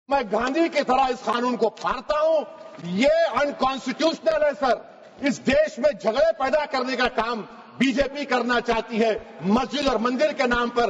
میں گاندھی کی طرح اس قانون کو پھاڑتا ہوں. یہ انکانسٹیٹیوشنل ہے سر. اس دیش میں جھگڑے پیدا کرنے کا کام بی جے پی کرنا چاہتی ہے مسجد اور مندر کے نام پر.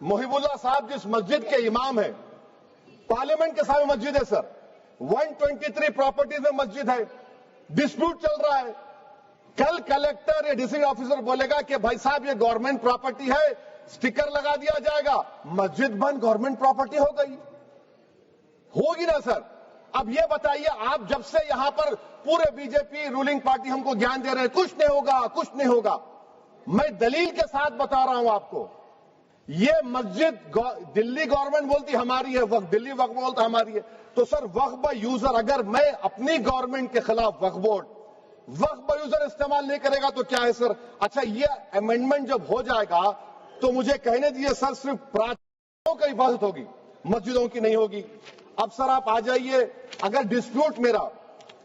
محب صاحب جس مسجد کے امام ہیں, پارلیمنٹ کے سامنے مسجد ہے سر, 123 پراپرٹیز میں مسجد ہے, ڈسپیوٹ چل رہا ہے. کل کلیکٹر یا ڈسٹرکٹ آفیسر بولے گا کہ بھائی صاحب یہ گورنمنٹ پراپرٹی ہے, سٹیکر لگا دیا جائے گا, مسجد بند گورنمنٹ پراپرٹی ہو گئی, ہوگی نا سر. اب یہ بتائیے, آپ جب سے یہاں پر پورے بی جے پی رولنگ پارٹی ہم کو گیان دے رہے ہیں کچھ نہیں ہوگا, کچھ نہیں ہوگا. میں دلیل کے ساتھ بتا رہا ہوں آپ کو, یہ مسجد دلی گورنمنٹ بولتی ہماری ہے, وقف دلی وقف بولتا ہماری ہے. تو سر وقف بائی یوزر, اگر میں اپنی گورنمنٹ کے خلاف وقف بورڈ وقف بائی یوزر استعمال نہیں کرے گا تو کیا ہے سر؟ اچھا یہ امینڈمنٹ جب ہو جائے گا تو مجھے کہنے دیجیے سر, صرف پراچینوں کی حفاظت ہوگی, مسجدوں کی نہیں ہوگی. اب سر آپ آ جائیے, اگر ڈسپیوٹ میرا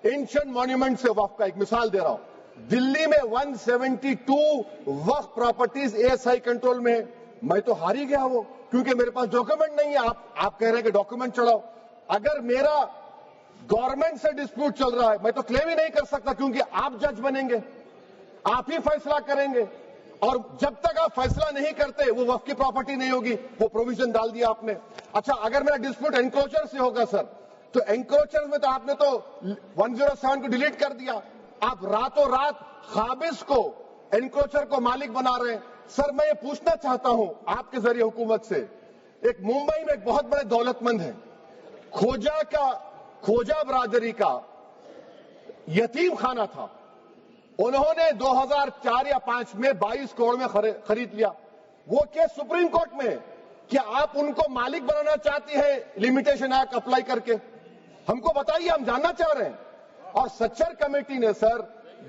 اینشنٹ مانیومنٹ سے وقف کا, ایک مثال دے رہا ہوں, دلی میں 172 وقف پراپرٹیز ASI کنٹرول میں ہے. میں تو ہار ہی گیا وہ, کیونکہ میرے پاس ڈاکومنٹ نہیں ہے. آپ کہہ رہے ہیں کہ ڈاکومنٹ چڑھاؤ. اگر میرا گورنمنٹ سے ڈسپیوٹ چل رہا ہے میں تو کلیم ہی نہیں کر سکتا, کیونکہ آپ جج بنیں گے, آپ ہی فیصلہ کریں گے, اور جب تک آپ فیصلہ نہیں کرتے وہ وقف کی پراپرٹی نہیں ہوگی. وہ پروویژن ڈال دیا آپ نے. اچھا اگر میرا ڈسپیوٹ انکروچر سے ہوگا سر, تو انکروچر میں تو آپ نے تو 107 کو ڈیلیٹ کر دیا. آپ راتوں رات قابض کو انکروچر کو مالک بنا رہے ہیں. سر میں یہ پوچھنا چاہتا ہوں آپ کے ذریعے حکومت سے, ایک ممبئی میں ایک بہت بڑے دولت مند ہیں, کھوجا برادری کا یتیم خانہ تھا, انہوں نے 2004 یا 2005 میں 22 کروڑ میں خرید لیا. وہ کیس سپریم کورٹ میں, کیا آپ ان کو مالک بنانا چاہتی ہیں لمیٹیشن ایکٹ اپلائی کر کے؟ ہم کو بتائیے, ہم جاننا چاہ رہے ہیں. اور سچر کمیٹی نے سر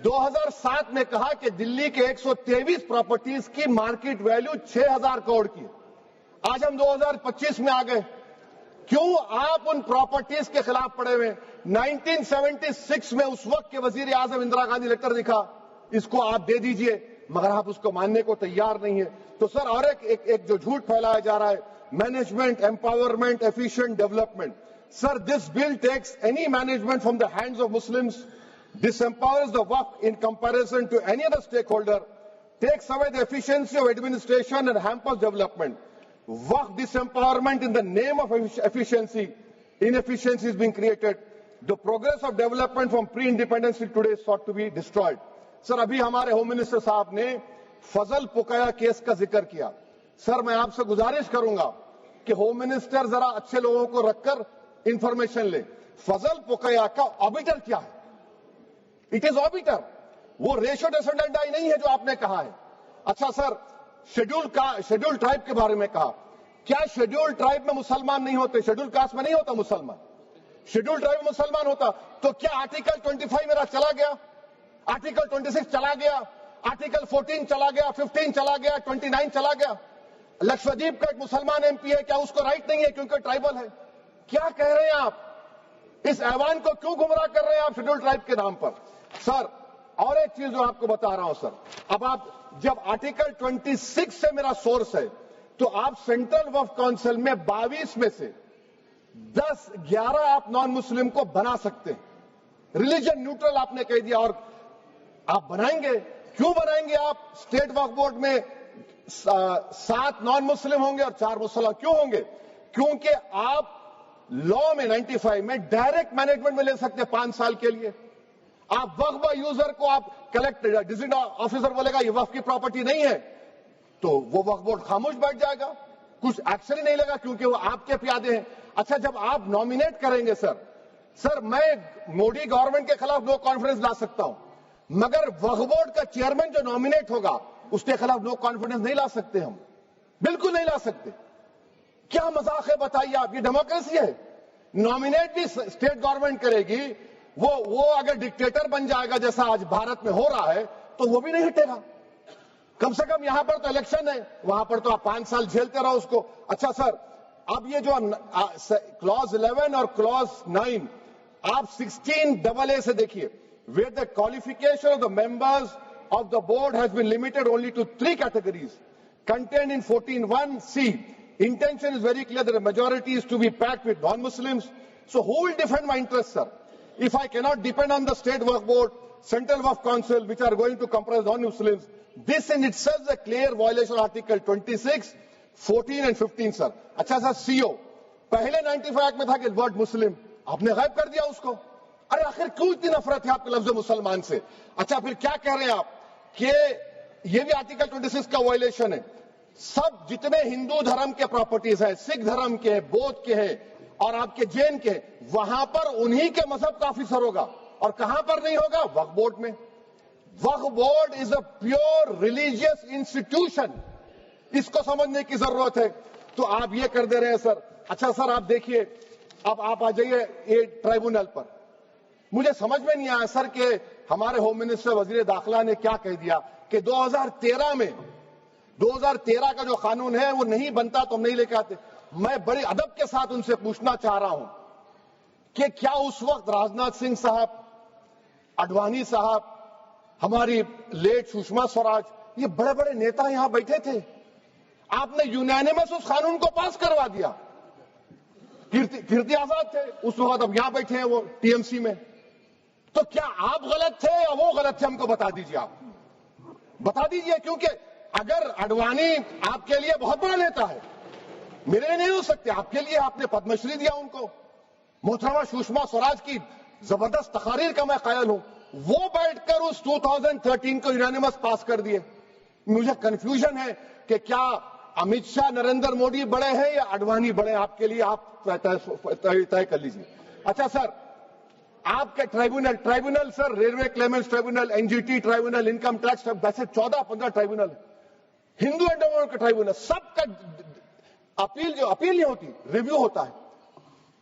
2007 میں کہا کہ دلی کے 123 پراپرٹیز کی مارکیٹ ویلیو 6000 کروڑ کی. آج ہم 2025 میں آ گئے, کیوں آپ ان پراپرٹیز کے خلاف پڑے ہوئے؟ 1976 میں اس وقت کے وزیر اعظم اندرا گاندھی لیٹر لکھا, اس کو آپ دے دیجئے, مگر آپ اس کو ماننے کو تیار نہیں ہے. تو سر اور ایک جو جھوٹ پھیلایا جا رہا ہے, management, empowerment, efficient development. Sir this bill takes any management from the hands of Muslims, disempowers the Waqf in comparison to any other stakeholder, takes away the efficiency of administration and hampers development. Waqf disempowerment in the name of efficiency, inefficiency is being created. The progress of development from pre-independence till today is sought to be destroyed. سر ابھی ہمارے home minister صاحب نے فضل پکیا case کا ذکر کیا. سر میں آپ سے گزارش کروں گا کہ ہوم منسٹر ذرا اچھے لوگوں کو رکھ کر انفارمیشن لے. فضل پکیا کا آبیٹر کیا ہے؟ اٹ از آبیٹر, وہ ریشو ڈیسنڈنٹ نہیں ہے جو آپ نے کہا ہے. اچھا سر شیڈول ٹرائب کے بارے میں کہا, کیا شیڈول ٹرائب میں مسلمان نہیں ہوتے؟ شیڈول کاسٹ میں نہیں ہوتا مسلمان, شیڈول ٹرائب میں مسلمان ہوتا. تو کیا آرٹیکل 25 میرا چلا گیا, آرٹیکل 26 چلا گیا, آرٹیکل 14 چلا گیا, 15 چلا گیا, 29 چلا گیا؟ لکشدیپ کا ایک مسلمان ایم پی ہے, کیا اس کو رائٹ نہیں ہے کیونکہ ٹرائبل ہے؟ کیا کہہ رہے ہیں آپ؟ اس ایوان کو کیوں گمراہ کر رہے ہیں آپ شیڈول ٹرائب کے نام پر؟ سر اور ایک چیز جو آپ کو بتا رہا ہوں سر, اب آپ جب آرٹیکل 26 سے میرا سورس ہے تو آپ سینٹرل وقف کونسل میں 22 میں سے 11 آپ نان مسلم کو بنا سکتے ہیں. ریلیجن نیوٹرل آپ نے کہہ دیا, اور آپ بنائیں گے. کیوں بنائیں گے آپ؟ اسٹیٹ وقف بورڈ میں 7 نان مسلم ہوں گے اور 4 مسلمان. کیوں ہوں گے؟ کیونکہ آپ لا میں 95 میں ڈائریکٹ مینجمنٹ میں لے سکتے 5 سال کے لیے. آپ وقف بائی یوزر کو آپ کلیکٹر ڈسٹرکٹ آفیسر بولے گا یہ وقف کی پراپرٹی نہیں ہے, تو وہ وقف بورڈ خاموش بیٹھ جائے گا, کچھ ایکشن ہی نہیں لگا, کیونکہ وہ آپ کے پیادے ہیں. اچھا جب آپ نامینیٹ کریں گے سر میں مودی گورنمنٹ کے خلاف نو کانفیڈنس لا سکتا ہوں, مگر وقف بورڈ کا چیئرمین جو نامینیٹ ہوگا اس کے خلاف نو کانفیڈنس نہیں لا سکتے, ہم بالکل نہیں لا سکتے. کیا مذاق ہے بتائیے آپ؟ یہ ڈیموکریسی ہے. نامینیٹ بھی اسٹیٹ گورنمنٹ کرے گی, وہ اگر ڈکٹیٹر بن جائے گا جیسا آج بھارت میں ہو رہا ہے تو وہ بھی نہیں ہٹے گا. کم سے کم یہاں پر تو الیکشن ہے, وہاں پر تو آپ 5 سال جھیلتے رہو اس کو. اچھا سر اب یہ جو کلوز 11 اور کلوز 9 آپ 16AA سے دیکھیے, where the qualification of the members of the board has been limited only to 3 categories contained in 14(1)(c). Intention is very clear that the majority is to be packed with non-Muslims. So who will defend my interests, sir? If I cannot depend on the state waqf board, central waqf council, which are going to comprise non-Muslims, this in itself is a clear violation of Article 26. 14 and 15 سر. اچھا سر CO پہلے 95 act میں تھا کہ word مسلم آپ نے غائب کر دیا اس کو. ارے آخر کیوں اتنی نفرت ہے آپ کے لفظ مسلمان سے؟ اچھا پھر کیا کہہ رہے ہیں آپ کہ یہ بھی آرٹیکل 26 کا وائلیشن ہے. سب جتنے ہندو دھرم کے پراپرٹیز ہیں، سکھ دھرم کے، بودھ کے ہیں اور آپ کے جین کے، وہاں پر انہی کے مذہب کا آفیسر ہوگا. اور کہاں پر نہیں ہوگا؟ وقف بورڈ میں. Waqf board is a pure religious institution. اس کو سمجھنے کی ضرورت ہے. تو آپ یہ کر دے رہے ہیں سر. اچھا سر آپ دیکھیے، اب آپ آ جائیے یہ ٹرائبونل پر. مجھے سمجھ میں نہیں آیا سر کہ ہمارے ہوم منسٹر وزیر داخلہ نے کیا کہہ دیا کہ 2013 کا جو قانون ہے وہ نہیں بنتا تو ہم نہیں لے کے آتے. میں بڑے ادب کے ساتھ ان سے پوچھنا چاہ رہا ہوں کہ کیا اس وقت راجناتھ سنگھ صاحب، اڈوانی صاحب، ہماری لیٹ سشما سوراج، یہ بڑے بڑے نیتا یہاں بیٹھے تھے؟ آپ نے یونینیمس اس قانون کو پاس کروا دیا. کیرتی آزاد تھے اس وقت، اب یہاں بیٹھے ہیں وہ TMC میں. تو کیا آپ غلط تھے یا وہ غلط تھے؟ ہم کو بتا دیجیے. آپ بتا دیجیے، کیونکہ اگر اڈوانی آپ کے لیے بہت بڑا نیتا ہے، میرے لیے نہیں ہو سکتے، آپ کے لیے آپ نے پدم شری دیا ان کو. محترمہ سشما سوراج کی زبردست تقاریر کا میں قائل ہوں. وہ بیٹھ کر اس 2013 کو یونینیمس پاس کر دیے. مجھے کنفیوژن ہے کہ کیا امت شاہ، نریندر مودی بڑے ہیں یا اڈوانی بڑے؟ آپ کے لیے آپ طے کر لیجیے. اچھا سر، آپ کے tribunal sir, railway claimants tribunal, NGT tribunal, income tax, ویسے 14-15 ٹرائبونل، ہندو اینڈ کا ٹرائبونل، سب کا اپیل نہیں ہوتی، ریویو ہوتا ہے.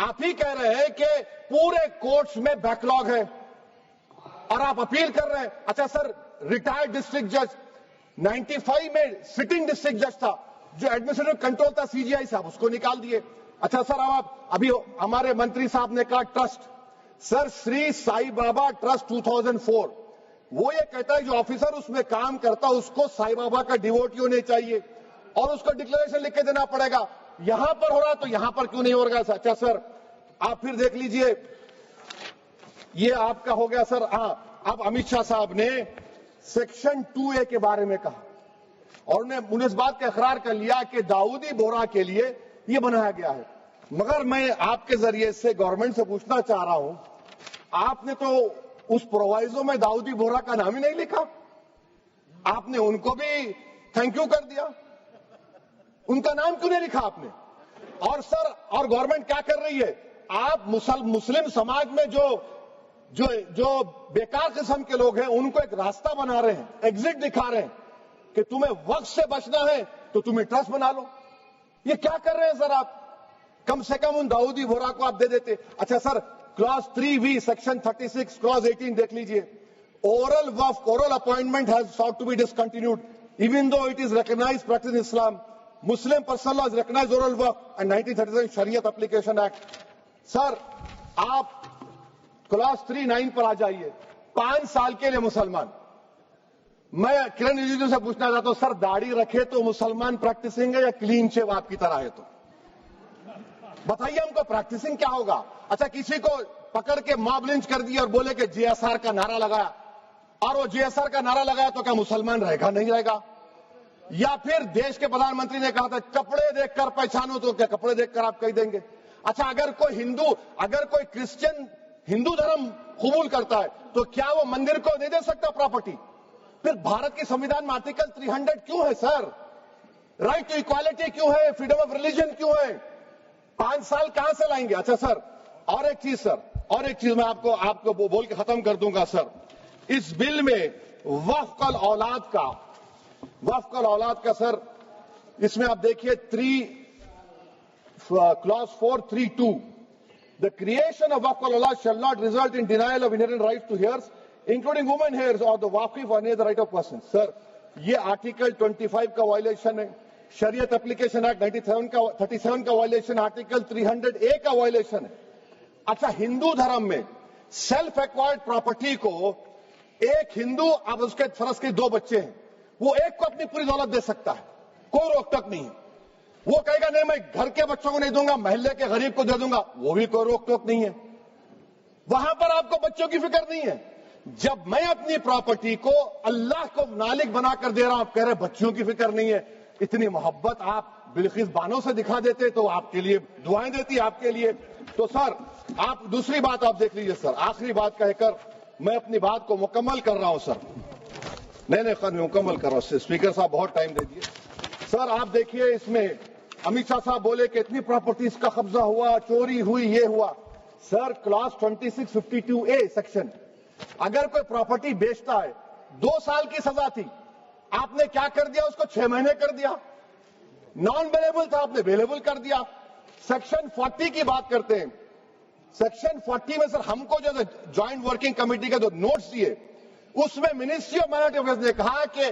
آپ ہی کہہ رہے ہیں کہ پورے کورٹس میں بیک لاگ ہے اور آپ اپیل کر رہے ہیں. اچھا سر، ریٹائرڈ ڈسٹرکٹ جج 95 میں سٹنگ ڈسٹرکٹ جج تھا، جو ایڈمنسٹریٹو کنٹرول تھا CGI صاحب، اس کو نکال دیے. اچھا سر، آپ ابھی ہمارے منتری صاحب نے کہا ٹرسٹ، سر شری سائی بابا ٹرسٹ 2004، وہ یہ کہتا ہے جو آفیسر اس میں کام کرتا اس کو سائی بابا کا ڈیووٹی ہونے چاہیے اور اس کو ڈکلریشن لکھ کے دینا پڑے گا. یہاں پر ہو رہا تو یہاں پر کیوں نہیں ہو رہا؟ اچھا سر، آپ پھر دیکھ لیجئے، یہ آپ کا ہو گیا سر. ہاں، اب امت شاہ صاحب نے سیکشن 2A کے بارے میں کہا اور انہوں نے اس بات کا اقرار کر لیا کہ داؤدی بورا کے لیے یہ بنایا گیا ہے. مگر میں آپ کے ذریعے سے گورنمنٹ سے پوچھنا چاہ رہا ہوں، آپ نے تو اس پرووائزو میں داؤدی بورا کا نام ہی نہیں لکھا. آپ نے ان کو بھی تھینک یو کر دیا، ان کا نام کیوں نہیں لکھا آپ نے؟ اور سر، اور گورنمنٹ کیا کر رہی ہے؟ آپ مسلم سماج میں جو بیکار قسم کے لوگ ہیں ان کو ایک راستہ بنا رہے ہیں، ایگزٹ دکھا رہے ہیں کہ تمہیں وقت سے بچنا ہے تو تمہیں ٹرسٹ بنا لو. یہ کیا کر رہے ہیں سر آپ؟ کم سے کم ان داؤدی بورا کو آپ دے دیتے. اچھا سر، کلاس 3V سیکشن 36 کلاس 18 دیکھ لیجئے. Oral وقف، oral appointment has sought to be discontinued even though it is recognized practice in Islam. Muslim personal law has recognized oral وقف and 1937 Shariat Application Act. سر آپ کلاس 3-9 پر آ جائیے. 5 سال کے لیے مسلمان. میں کرن رجیجو سے پوچھنا چاہتا ہوں، سر داڑھی رکھے تو مسلمان پریکٹسنگ ہے یا کلین شیو آپ کی طرح ہے؟ تو بتائیے ہم کو پریکٹسنگ کیا ہوگا؟ اچھا، کسی کو پکڑ کے ماب لنچ کر دیا اور بولے کہ GSR کا نعرہ لگایا، اور وہ GSR کا نعرہ لگایا تو کیا مسلمان رہے گا؟ نہیں رہے گا. یا پھر دیش کے پردھان منتری نے کہا تھا کپڑے دیکھ کر پہچانو، تو کیا کپڑے دیکھ کر آپ کہہ دیں گے؟ اچھا، اگر کوئی کرسچن ہندو دھرم قبول کرتا ہے تو کیا وہ مندر کو نہیں دے سکتا پراپرٹی؟ پھر بھارت کے سمویدھان میں آرٹیکل 300 کیوں ہے سر؟ رائٹ ٹو ایکوالٹی کیوں ہے؟ فریڈم آف ریلیجن کیوں ہے؟ 5 سال کہاں سے لائیں گے؟ اچھا سر، اور ایک چیز میں آپ کو بول کے ختم کر دوں گا سر. اس بل میں وقف الاولاد کا سر، اس میں آپ دیکھیے class 4(3)(2) The creation of waqf al-awlad shall not result in denial of inherent rights to heirs, including women heirs or the waqif or any other right of person. سر یہ آرٹیکل 25 کا وائلیشن ہے، شریعت اپلیکیشن ایکٹ 37 کا violation, article 300A کا violation ہے. اچھا، ہندو دھرم میں سیلف ایکوائرڈ پراپرٹی کو ایک ہندو، اب اس کے فرض کے 2 بچے ہیں، وہ ایک کو اپنی پوری دولت دے سکتا ہے، کوئی روک ٹوک نہیں ہے. وہ کہے گا نہیں میں گھر کے بچوں کو نہیں دوں گا، محلے کے غریب کو دے دوں گا، وہ بھی کوئی روک ٹوک نہیں ہے. وہاں پر آپ کو بچوں کی فکر نہیں ہے. جب میں اپنی پراپرٹی کو اللہ کو مالک بنا کر دے رہا ہوں، آپ کہہ رہے بچیوں کی فکر نہیں ہے، اتنی محبت آپ بلخیس بانو سے دکھا دیتے تو آپ کے لیے دعائیں دیتی آپ کے لیے. تو سر آپ دوسری بات آپ دیکھ لیجئے سر، آخری بات کہہ کر میں اپنی بات کو مکمل کر رہا ہوں سر. نہیں خیر میں مکمل کر رہا ہوں. اسپیکر صاحب بہت ٹائم دے دیے. سر آپ دیکھیے اس میں امت شاہ صاحب بولے کہ اتنی پراپرٹیز کا قبضہ ہوا، چوری ہوئی، یہ ہوا. سر کلاس 2652A سیکشن، اگر کوئی پراپرٹی بیچتا ہے 2 سال کی سزا تھی، آپ نے کیا کر دیا، اس کو 6 مہینے کر دیا. نان اویلیبل تھا، آپ نے اویلیبل کر دیا. سیکشن 40 کی بات کرتے ہیں. سیکشن 40 میں سر ہم کو جو جوائنٹ ورکنگ کمیٹی کا جو نوٹس دیے، اس میں منسٹری آف مائنورٹی افیئرز نے کہا کہ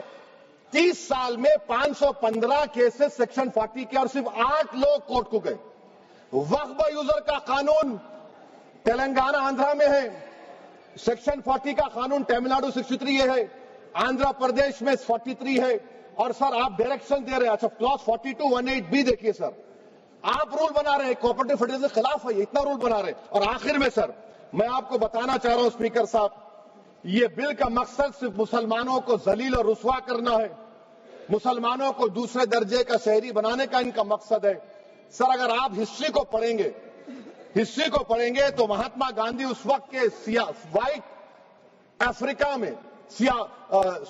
30 سال میں 515 کیسز سیکشن 40 کے اور صرف 8 لوگ کورٹ کو گئے. وقف یوزر کا قانون تلنگانہ آندھرا میں ہے، سیکشن 40 کا قانون تمل ناڈو 63 یہ ہے، آندھرا پردیش میں 43 ہے. اور سر آپ ڈائریکشن دے رہے ہیں. اچھا کلاس 4218B دیکھیے سر، آپ رول بنا رہے ہیں کوآپریٹو فیڈریشن کے خلاف ہے، اتنا رول بنا رہے ہیں. اور آخر میں سر میں آپ کو بتانا چاہ رہا ہوں اسپیکر صاحب، یہ بل کا مقصد صرف مسلمانوں کو ذلیل اور رسوا کرنا ہے، مسلمانوں کو دوسرے درجے کا شہری بنانے کا ان کا مقصد ہے. سر اگر آپ ہسٹری کو پڑھیں گے تو مہاتما گاندھی اس وقت کے وائٹ افریقہ میں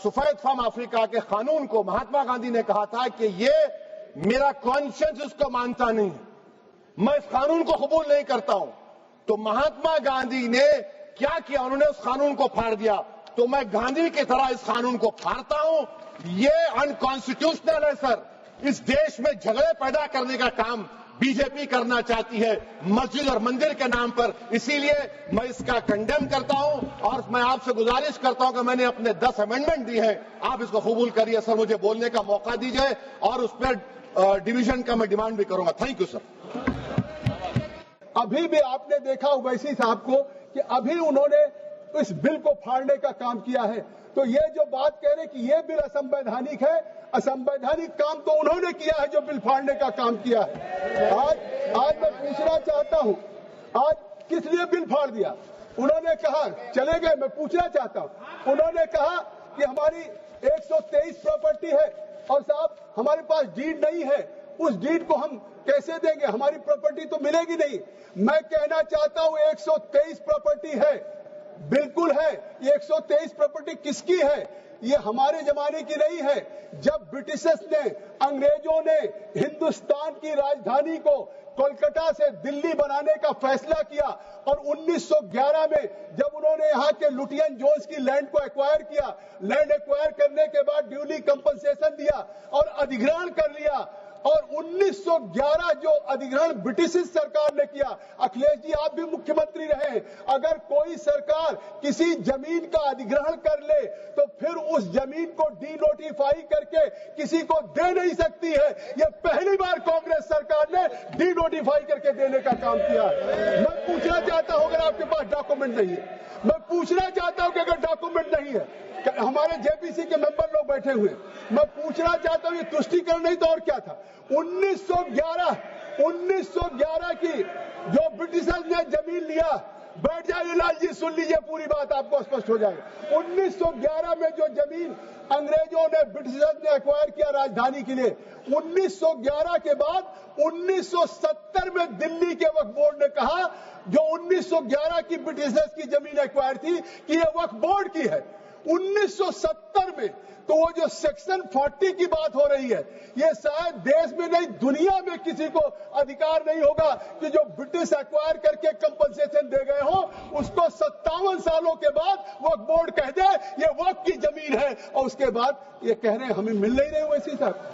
سفید فام افریقہ کے قانون کو مہاتما گاندھی نے کہا تھا کہ یہ میرا کانشنس اس کو مانتا نہیں، میں اس قانون کو قبول نہیں کرتا ہوں. تو مہاتما گاندھی نے کیا کیا، انہوں نے اس قانون کو پھاڑ دیا. تو میں گاندھی کی طرح اس قانون کو پھاڑتا ہوں. یہ انکانسٹیٹیوشنل ہے سر. اس دیش میں جھگڑے پیدا کرنے کا کام بی جے پی کرنا چاہتی ہے مسجد اور مندر کے نام پر. اسی لیے میں اس کا کنڈیم کرتا ہوں اور میں آپ سے گزارش کرتا ہوں کہ میں نے اپنے 10 امینڈمنٹ دی ہیں، آپ اس کو قبول کریے. سر مجھے بولنے کا موقع دیجیے اور اس پر ڈویژن کا میں ڈیمانڈ بھی کروں گا. Thank you sir. ابھی بھی آپ نے دیکھا اویسی صاحب کو کہ ابھی انہوں نے اس بل کو پھاڑنے کا کام کیا ہے. تو یہ جو بات کہہ رہے کہ یہ بل اسمویدھانک ہے، اسمویدھانک کام تو انہوں نے کیا ہے جو بل پھاڑنے کا کام کیا ہے. آج میں پوچھنا چاہتا ہوں، آج کس لیے بل پھاڑ دیا؟ انہوں نے کہا چلے گئے، میں پوچھنا چاہتا ہوں، انہوں نے کہا کہ ہماری 123 پراپرٹی ہے اور صاحب ہمارے پاس ڈیڈ نہیں ہے، اس ڈیڈ کو ہم کیسے دیں گے، ہماری پراپرٹی تو ملے گی نہیں. میں کہنا چاہتا ہوں 123 پراپرٹی ہے، بالکل ہے. یہ 123 پراپرٹی کس کی ہے؟ یہ ہمارے زمانے کی نہیں ہے. جب برٹشرز نے، انگریزوں نے ہندوستان کی راجدھانی کو کولکتہ سے دلی بنانے کا فیصلہ کیا اور 1911 میں جب انہوں نے یہاں کے لوٹین جونز کی لینڈ کو ایکوائر کیا، لینڈ ایکوائر کرنے کے بعد ڈیولی کمپنسیشن دیا اور ادھگرہن کر لیا. اور 1911 جو ادھگرہن برٹش سرکار نے کیا، اکھلیش جی آپ بھی مکھیہ منتری رہے، اگر کوئی سرکار کسی زمین کا ادھگرہن کر لے تو پھر اس زمین کو ڈی نوٹیفائی کر کے کسی کو دے نہیں سکتی ہے. یہ پہلی بار کانگریس سرکار نے ڈی نوٹیفائی کر کے دینے کا کام کیا. میں پوچھنا چاہتا ہوں اگر آپ کے پاس ڈاکومنٹ نہیں ہے، میں پوچھنا چاہتا ہوں کہ اگر ڈاکومنٹ نہیں ہے، ہمارے جے پی سی کے ممبر لوگ بیٹھے ہوئے، میں پوچھنا چاہتا ہوں یہ تشتیکرن نہیں تو اور کیا تھا؟ 1911 کی جو برٹشرز نے زمین لیا، بیٹھ جائیے لال جی سن لیجیے پوری بات آپ کو اسپشٹ ہو جائے گا. 1911 میں جو زمین انگریزوں نے برٹشرز نے ایکوائر کیا راجدھانی کے لیے، 1911 کے بعد 1970 میں دلی کے وقف بورڈ نے کہا جو 1911 کی برٹشرز کی زمین ایکوائر تھی کہ یہ وقف بورڈ کی ہے. 1970 میں تو وہ جو سیکشن 40 کی بات ہو رہی ہے، یہ شاید دیش میں نہیں دنیا میں کسی کو ادھیکار نہیں ہوگا کہ جو برٹش ایکوائر کر کے کمپنسیشن دے گئے ہو اس کو 57 سالوں کے بعد وقف بورڈ کہہ دے یہ وقف کی زمین ہے، اور اس کے بعد یہ کہہ رہے ہیں ہمیں مل نہیں رہے ویسی صاحب.